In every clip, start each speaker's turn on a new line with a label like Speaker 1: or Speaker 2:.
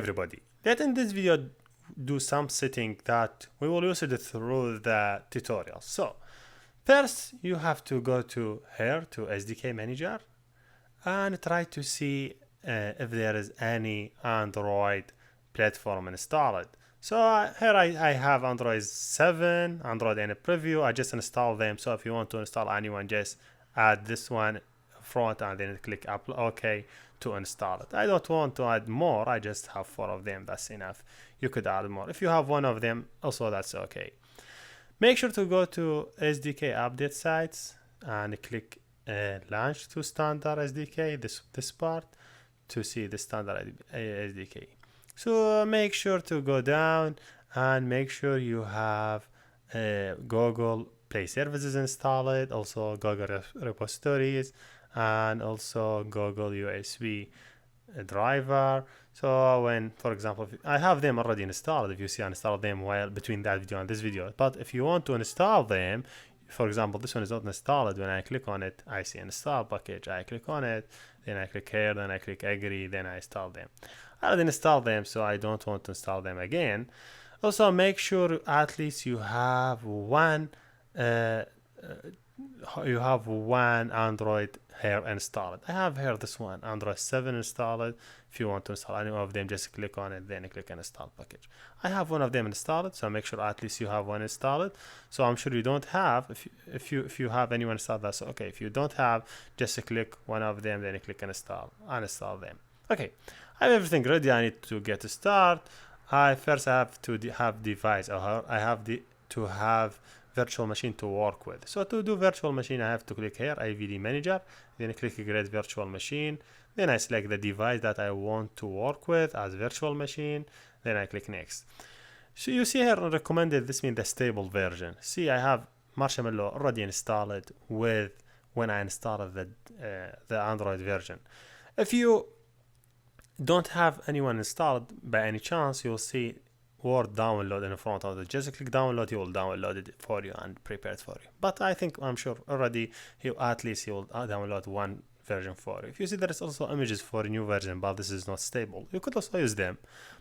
Speaker 1: everybody. Let in this video do some setting that we will use it through the tutorial. So first you have to go to here to SDK manager and try to see if there is any Android platform installed. So here I have Android 7, Android in a preview. I just installed them. So if you want to install anyone, just add this one front and then click upload OK to install it. I don't want to add more. I just have 4 of them. That's enough. You could add more. If you have 1 of them, also that's okay. Make sure to go to SDK update sites and click launch to standard SDK, this part, to see the standard SDK. So make sure to go down and make sure you have Google Play Services installed, also Google repositories, and also Google USB driver. So when, for example, I have them already installed, if you see I installed them while between that video and this video, but if you want to install them, for example, this one is not installed. When I click on it, I see install package. I click on it, then I click here, then I click agree, then I install them. I already installed them, so I don't want to install them again. Also, make sure at least you have one Android here installed. I have here this one, Android 7 installed. If you want to install any of them, just click on it, then click install package. I have one of them installed, so make sure at least you have one installed. So I'm sure you don't have. If you have anyone installed, that's okay. If you don't have, just click one of them, then click install and install them. Okay, I have everything ready. I need to get started. I have to have device, or I have to have virtual machine to work with. So to do virtual machine, I have to click here, IVD manager, then click create virtual machine. Then I select the device that I want to work with as virtual machine. Then I click next. So you see here recommended, this means the stable version. See, I have Marshmallow already installed with when I installed the Android version. If you don't have anyone installed by any chance, you'll see Word download in front of it. Just click download, he will download it for you and prepare it for you. But I'm sure already at least he will download one version for you. If you see there is also images for a new version, but this is not stable, you could also use them,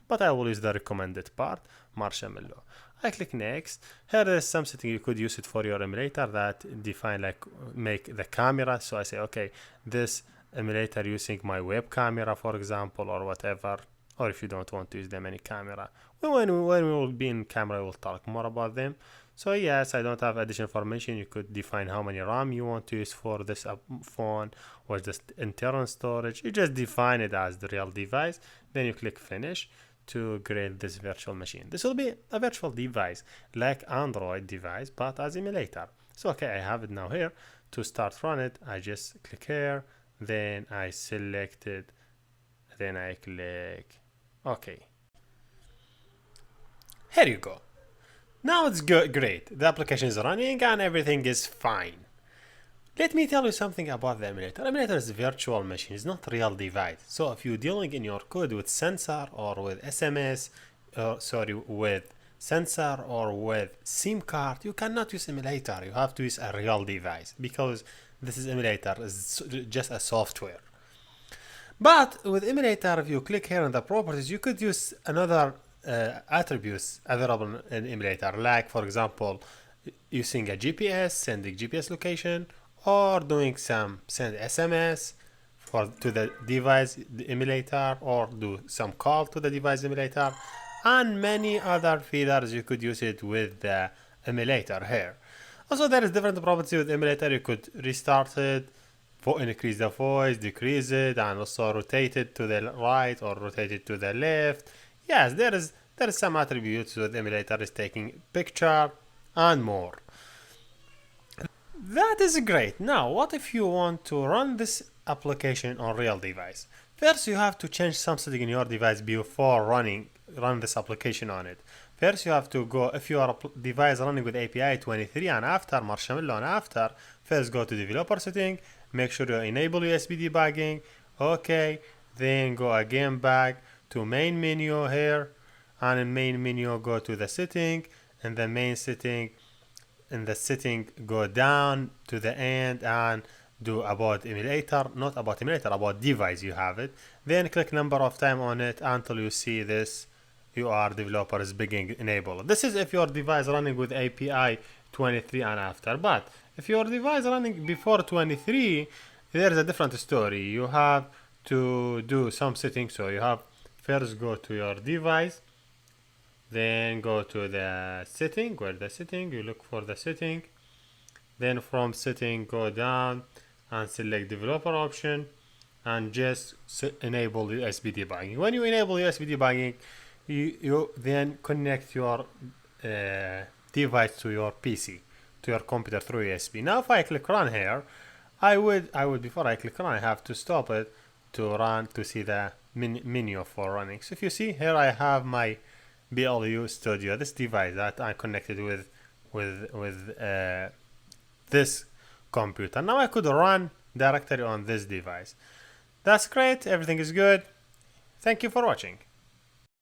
Speaker 1: but I will use the recommended part, Marshmallow. I click next. Here is some setting you could use it for your emulator that define like make the camera. So I say okay, this emulator using my web camera, for example, or whatever. Or if you don't want to use them any camera, when we will be in camera, we'll talk more about them. So yes, I don't have additional information. You could define how many RAM you want to use for this phone, or just internal storage. You just define it as the real device. Then you click finish to create this virtual machine. This will be a virtual device like Android device, but as emulator. So okay, I have it now here. To start run it, I just click here, then I select it, then I click OK. Here you go. Now it's great. The application is running and everything is fine. Let me tell you something about the emulator. Emulator is a virtual machine. It's not a real device. So if you're dealing in your code with sensor or with SMS, with sensor or with SIM card, you cannot use emulator. You have to use a real device because this is emulator. It's just a software. But with emulator, if you click here on the properties, you could use another attributes available in emulator, like for example, using a GPS, sending GPS location, or doing send SMS to the device the emulator, or do some call to the device emulator, and many other features you could use it with the emulator here. Also, there is different properties with emulator. You could restart it, increase the voice, decrease it, and also rotate it to the right or rotate it to the left. Yes, there is some attributes with emulator is taking picture and more. That is great. Now, what if you want to run this application on real device? First, you have to change something in your device before run this application on it. First, you have to go, if you are a device running with API 23 and after Marshmallow and after, first go to developer setting, make sure you enable USB debugging, okay, then go again back to main menu here, and in main menu go to the setting, and the main setting, in the setting go down to the end and do about emulator, not about emulator, about device you have it. Then click number of time on it until you see this UR developers begin enable. This is if your device running with API 23 and after. But if your device running before 23, there's a different story. You have to do some settings. So you have first go to your device, then go to the setting. Where the setting? You look for the setting. Then from setting go down and select developer option and just enable USB debugging. When you enable USB debugging, you then connect your device to your PC, to your computer through USB. Now if I click run here, I would before I click run, I have to stop it to run to see the menu for running. So if you see here, I have my BLU Studio, this device that I connected with this computer. Now I could run directly on this device. That's great. Everything is good. Thank you for watching.